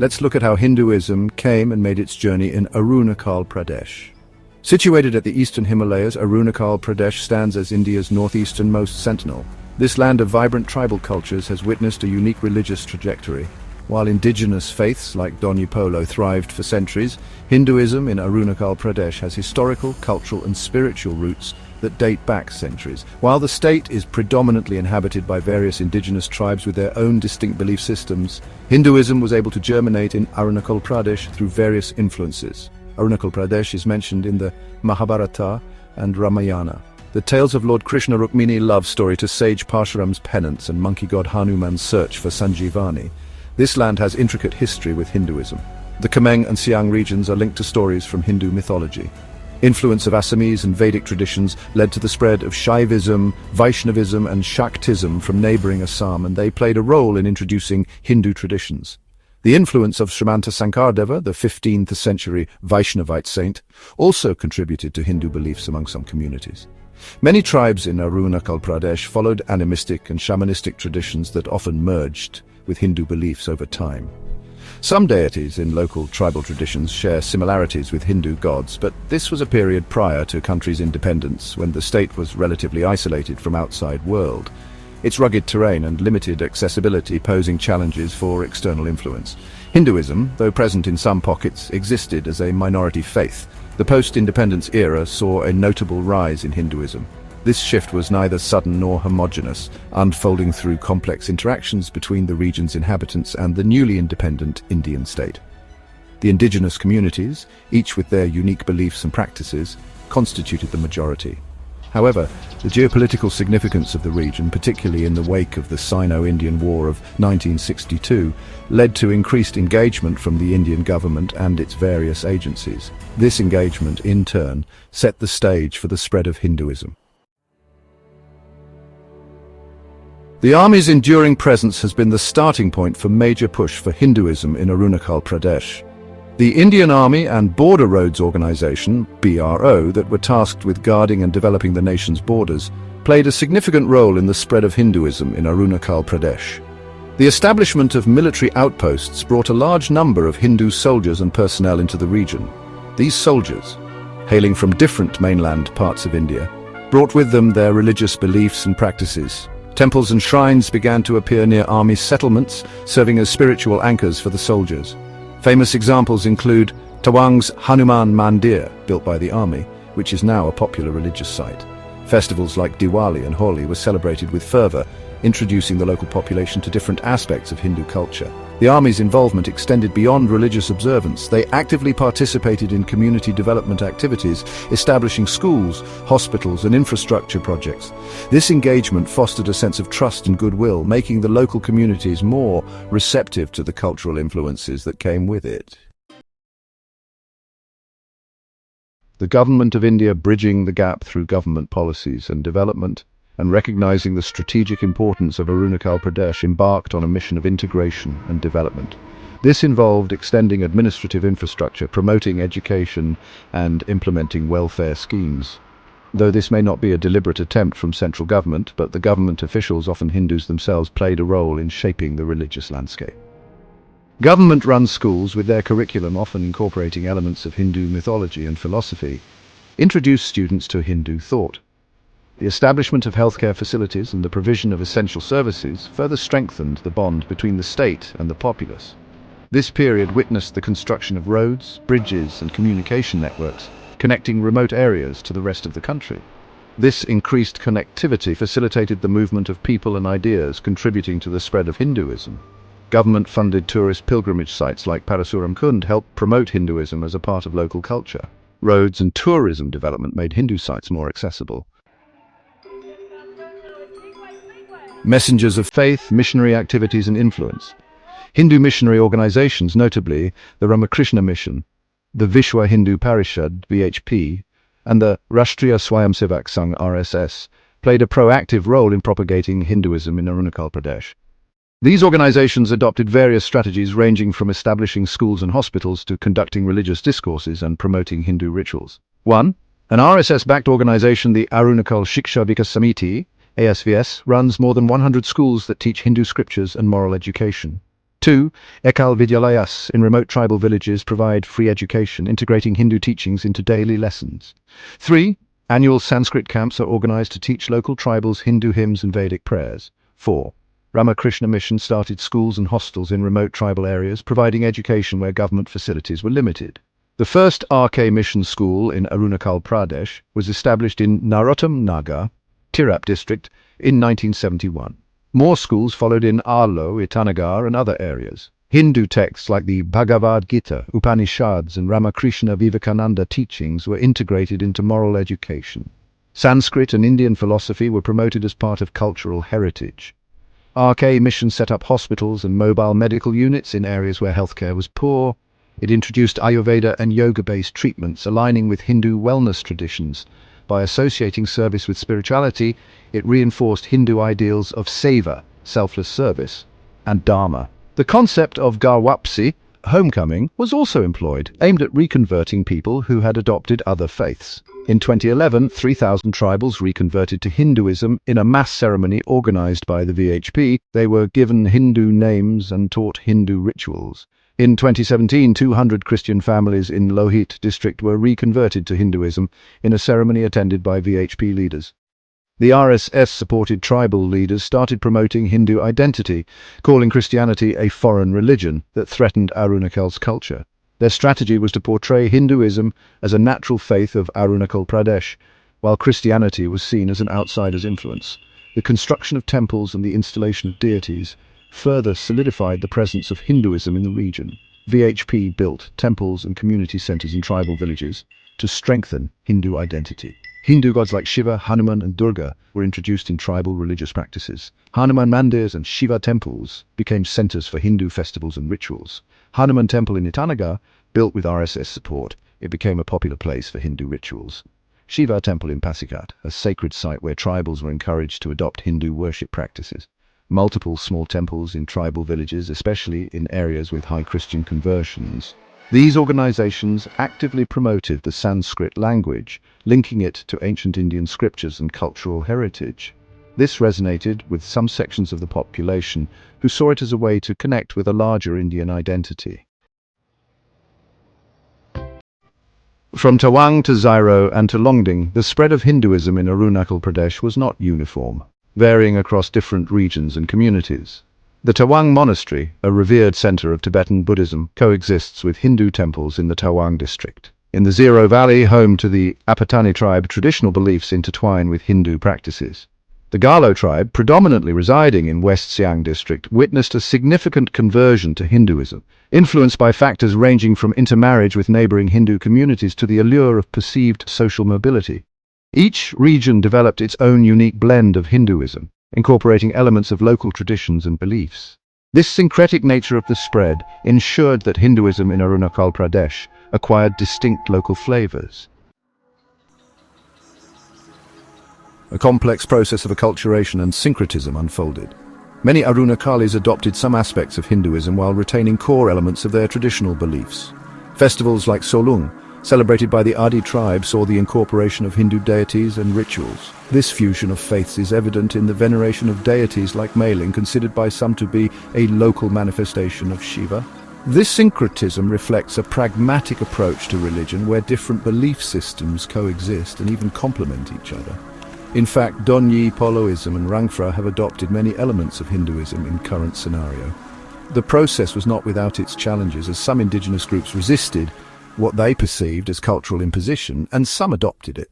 let's look at how Hinduism came and made its journey in Arunachal Pradesh. Situated at the eastern Himalayas, Arunachal Pradesh stands as India's northeasternmost sentinel. This land of vibrant tribal cultures has witnessed a unique religious trajectory. While indigenous faiths like Donyi Polo thrived for centuries, Hinduism in Arunachal Pradesh has historical, cultural and spiritual roots that date back centuries. While the state is predominantly inhabited by various indigenous tribes with their own distinct belief systems, Hinduism was able to germinate in Arunachal Pradesh through various influences. Arunachal Pradesh is mentioned in the Mahabharata and Ramayana. The tales of Lord Krishna Rukmini love story to sage Parshuram's penance and monkey god Hanuman's search for Sanjeevani. This land has intricate history with Hinduism. The Kameng and Siang regions are linked to stories from Hindu mythology. Influence of Assamese and Vedic traditions led to the spread of Shaivism, Vaishnavism and Shaktism from neighboring Assam, and they played a role in introducing Hindu traditions. The influence of Srimanta Sankardeva, the 15th century Vaishnavite saint, also contributed to Hindu beliefs among some communities. Many tribes in Arunachal Pradesh followed animistic and shamanistic traditions that often merged with Hindu beliefs over time. Some deities in local tribal traditions share similarities with Hindu gods, but this was a period prior to country's independence, when the state was relatively isolated from outside world. Its rugged terrain and limited accessibility posing challenges for external influence. Hinduism, though present in some pockets, existed as a minority faith. The post-independence era saw a notable rise in Hinduism. This shift was neither sudden nor homogeneous, unfolding through complex interactions between the region's inhabitants and the newly independent Indian state. The indigenous communities, each with their unique beliefs and practices, constituted the majority. However, the geopolitical significance of the region, particularly in the wake of the Sino-Indian War of 1962, led to increased engagement from the Indian government and its various agencies. This engagement, in turn, set the stage for the spread of Hinduism. The army's enduring presence has been the starting point for major push for Hinduism in Arunachal Pradesh. The Indian Army and Border Roads Organization, BRO, that were tasked with guarding and developing the nation's borders, played a significant role in the spread of Hinduism in Arunachal Pradesh. The establishment of military outposts brought a large number of Hindu soldiers and personnel into the region. These soldiers, hailing from different mainland parts of India, brought with them their religious beliefs and practices. Temples and shrines began to appear near army settlements, serving as spiritual anchors for the soldiers. Famous examples include Tawang's Hanuman Mandir, built by the army, which is now a popular religious site. Festivals like Diwali and Holi were celebrated with fervor, introducing the local population to different aspects of Hindu culture. The army's involvement extended beyond religious observance. They actively participated in community development activities, establishing schools, hospitals, and infrastructure projects. This engagement fostered a sense of trust and goodwill, making the local communities more receptive to the cultural influences that came with it. The Government of India, bridging the gap through government policies and development, and recognizing the strategic importance of Arunachal Pradesh, embarked on a mission of integration and development. This involved extending administrative infrastructure, promoting education, and implementing welfare schemes. Though this may not be a deliberate attempt from central government, but the government officials, often Hindus themselves, played a role in shaping the religious landscape. Government-run schools, with their curriculum often incorporating elements of Hindu mythology and philosophy, introduced students to Hindu thought. The establishment of healthcare facilities and the provision of essential services further strengthened the bond between the state and the populace. This period witnessed the construction of roads, bridges, and communication networks, connecting remote areas to the rest of the country. This increased connectivity facilitated the movement of people and ideas, contributing to the spread of Hinduism. Government-funded tourist pilgrimage sites like Parasuram Kund helped promote Hinduism as a part of local culture. Roads and tourism development made Hindu sites more accessible. Messengers of faith, missionary activities and influence. Hindu missionary organizations, notably the Ramakrishna Mission, the Vishwa Hindu Parishad (VHP), and the Rashtriya Swayamsevak Sangh (RSS), played a proactive role in propagating Hinduism in Arunachal Pradesh. These organizations adopted various strategies ranging from establishing schools and hospitals to conducting religious discourses and promoting Hindu rituals. 1. An RSS-backed organization, the Arunachal Shiksha Vikas Samiti, ASVS, runs more than 100 schools that teach Hindu scriptures and moral education. 2. Ekal Vidyalayas in remote tribal villages provide free education, integrating Hindu teachings into daily lessons. 3. Annual Sanskrit camps are organized to teach local tribals Hindu hymns and Vedic prayers. 4. Ramakrishna Mission started schools and hostels in remote tribal areas, providing education where government facilities were limited. The first RK Mission School in Arunachal Pradesh was established in Narottam Nagar, Tirap district, in 1971. More schools followed in Arlo, Itanagar and other areas. Hindu texts like the Bhagavad Gita, Upanishads and Ramakrishna Vivekananda teachings were integrated into moral education. Sanskrit and Indian philosophy were promoted as part of cultural heritage. RK Mission set up hospitals and mobile medical units in areas where healthcare was poor. It introduced Ayurveda and yoga-based treatments aligning with Hindu wellness traditions. By associating service with spirituality, it reinforced Hindu ideals of seva, selfless service, and dharma. The concept of Garwapsi, homecoming, was also employed, aimed at reconverting people who had adopted other faiths. In 2011, 3,000 tribals reconverted to Hinduism in a mass ceremony organized by the VHP. They were given Hindu names and taught Hindu rituals. In 2017, 200 Christian families in Lohit district were reconverted to Hinduism in a ceremony attended by VHP leaders. The RSS-supported tribal leaders started promoting Hindu identity, calling Christianity a foreign religion that threatened Arunachal's culture. Their strategy was to portray Hinduism as a natural faith of Arunachal Pradesh, while Christianity was seen as an outsider's influence. The construction of temples and the installation of deities further solidified the presence of Hinduism in the region. VHP built temples and community centers in tribal villages to strengthen Hindu identity. Hindu gods like Shiva, Hanuman and Durga were introduced in tribal religious practices. Hanuman mandirs and Shiva temples became centers for Hindu festivals and rituals. Hanuman Temple in Itanagar, built with RSS support, it became a popular place for Hindu rituals. Shiva Temple in Pasikat, a sacred site where tribals were encouraged to adopt Hindu worship practices. Multiple small temples in tribal villages, especially in areas with high Christian conversions. These organizations actively promoted the Sanskrit language, linking it to ancient Indian scriptures and cultural heritage. This resonated with some sections of the population who saw it as a way to connect with a larger Indian identity. From Tawang to Zairo and to Longding, the spread of Hinduism in Arunachal Pradesh was not uniform, varying across different regions and communities. The Tawang Monastery, a revered center of Tibetan Buddhism, coexists with Hindu temples in the Tawang district. In the Zero Valley, home to the Apatani tribe, traditional beliefs intertwine with Hindu practices. The Galo tribe, predominantly residing in West Siang district, witnessed a significant conversion to Hinduism, influenced by factors ranging from intermarriage with neighboring Hindu communities to the allure of perceived social mobility. Each region developed its own unique blend of Hinduism, incorporating elements of local traditions and beliefs. This syncretic nature of the spread ensured that Hinduism in Arunachal Pradesh acquired distinct local flavors. A complex process of acculturation and syncretism unfolded. Many Arunachalis adopted some aspects of Hinduism while retaining core elements of their traditional beliefs. Festivals like Solung, celebrated by the Adi tribe, saw the incorporation of Hindu deities and rituals. This fusion of faiths is evident in the veneration of deities like Mailing, considered by some to be a local manifestation of Shiva. This syncretism reflects a pragmatic approach to religion where different belief systems coexist and even complement each other. In fact, Donyi, Poloism and Rangfra have adopted many elements of Hinduism in current scenario. The process was not without its challenges, as some indigenous groups resisted what they perceived as cultural imposition, and some adopted it.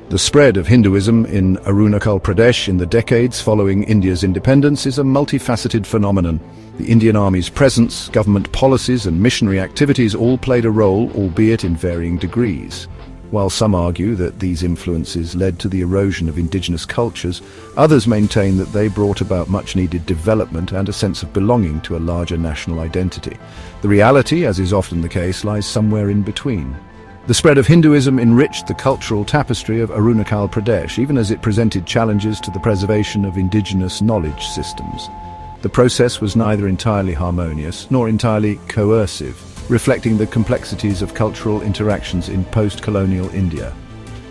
The spread of Hinduism in Arunachal Pradesh in the decades following India's independence is a multifaceted phenomenon. The Indian Army's presence, government policies and missionary activities all played a role, albeit in varying degrees. While some argue that these influences led to the erosion of indigenous cultures, others maintain that they brought about much-needed development and a sense of belonging to a larger national identity. The reality, as is often the case, lies somewhere in between. The spread of Hinduism enriched the cultural tapestry of Arunachal Pradesh, even as it presented challenges to the preservation of indigenous knowledge systems. The process was neither entirely harmonious nor entirely coercive, reflecting the complexities of cultural interactions in post-colonial India.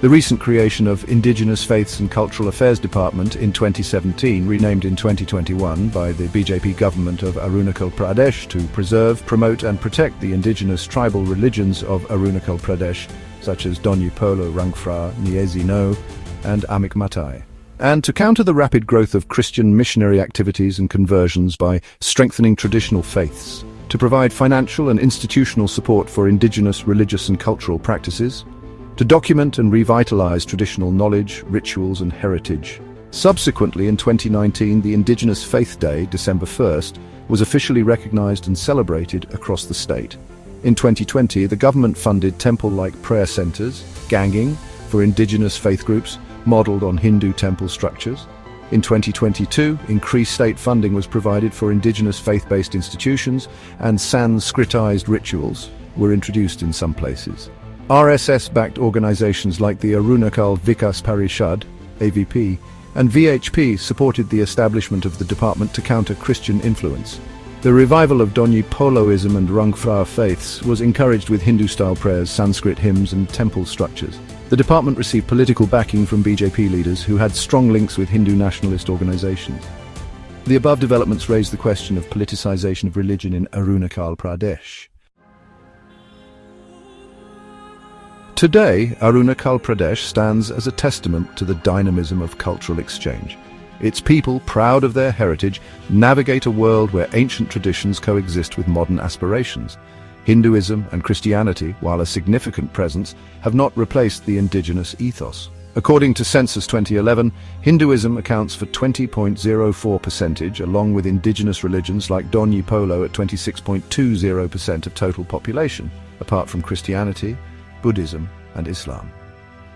The recent creation of Indigenous Faiths and Cultural Affairs Department in 2017, renamed in 2021 by the BJP government of Arunachal Pradesh to preserve, promote and protect the indigenous tribal religions of Arunachal Pradesh, such as Donyi Polo, Rangfra, Nyezi No and Amik Matai. And to counter the rapid growth of Christian missionary activities and conversions by strengthening traditional faiths, to provide financial and institutional support for indigenous religious and cultural practices, to document and revitalize traditional knowledge, rituals and heritage. Subsequently, in 2019, the Indigenous Faith Day, December 1st, was officially recognized and celebrated across the state. In 2020, the government funded temple-like prayer centers, ganging, for indigenous faith groups, modeled on Hindu temple structures. In 2022, increased state funding was provided for indigenous faith-based institutions, and Sanskritized rituals were introduced in some places. RSS-backed organizations like the Arunachal Vikas Parishad, AVP, and VHP supported the establishment of the department to counter Christian influence. The revival of Donyi Poloism and Rangfra faiths was encouraged with Hindu-style prayers, Sanskrit hymns and temple structures. The department received political backing from BJP leaders who had strong links with Hindu nationalist organizations. The above developments raise the question of politicization of religion in Arunachal Pradesh. Today, Arunachal Pradesh stands as a testament to the dynamism of cultural exchange. Its people, proud of their heritage, navigate a world where ancient traditions coexist with modern aspirations. Hinduism and Christianity, while a significant presence, have not replaced the indigenous ethos. According to Census 2011, Hinduism accounts for 20.04%, along with indigenous religions like Donyi Polo at 26.20% of total population, apart from Christianity, Buddhism and Islam.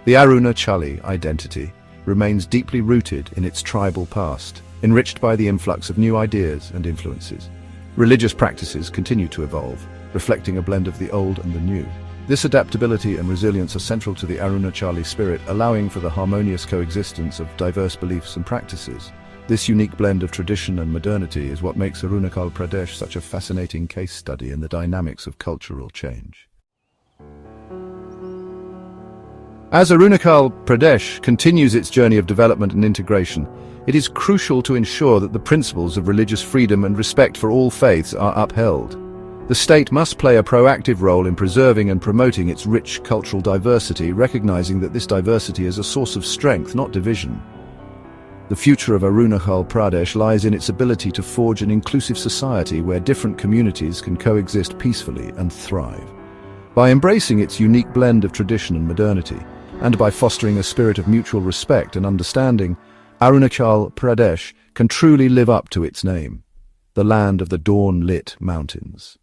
The Arunachali identity remains deeply rooted in its tribal past, enriched by the influx of new ideas and influences. Religious practices continue to evolve, reflecting a blend of the old and the new. This adaptability and resilience are central to the Arunachali spirit, allowing for the harmonious coexistence of diverse beliefs and practices. This unique blend of tradition and modernity is what makes Arunachal Pradesh such a fascinating case study in the dynamics of cultural change. As Arunachal Pradesh continues its journey of development and integration, it is crucial to ensure that the principles of religious freedom and respect for all faiths are upheld. The state must play a proactive role in preserving and promoting its rich cultural diversity, recognizing that this diversity is a source of strength, not division. The future of Arunachal Pradesh lies in its ability to forge an inclusive society where different communities can coexist peacefully and thrive. By embracing its unique blend of tradition and modernity, and by fostering a spirit of mutual respect and understanding, Arunachal Pradesh can truly live up to its name, the land of the dawn-lit mountains.